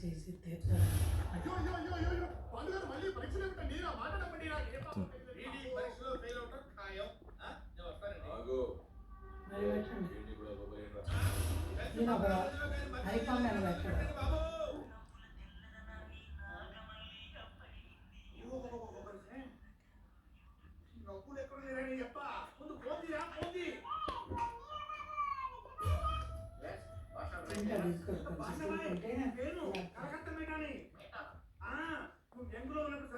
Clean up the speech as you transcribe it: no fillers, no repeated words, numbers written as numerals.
చేసి తీర్చాలి. అయ్యో అయ్యో అయ్యో అయ్యో అయ్యో పండుగ మళ్ళీ పరీక్షలు ఏమిటండి నా మాట నమ్మండి నాకు ఏ పాపం ఈడీ పరీక్షలో ఫెయిల్ అవటం ఖాయం. నేను వస్తానండి. ఆగు. మరి పెట్టండి. ఏంటి కూడా గొప్పలేంట్రా. నేను ఒక ఐకాన్ మీద పెట్టాడు. బాబు నవ్వులు ఎక్కడ లేరని చెప్ప ముందు పోందిరా పోంది. ఇంకా తీసుకొచ్చుకుంటే కలకత్తా మేడాని నువ్వు బెంగళూరు ఉన్నప్పుడు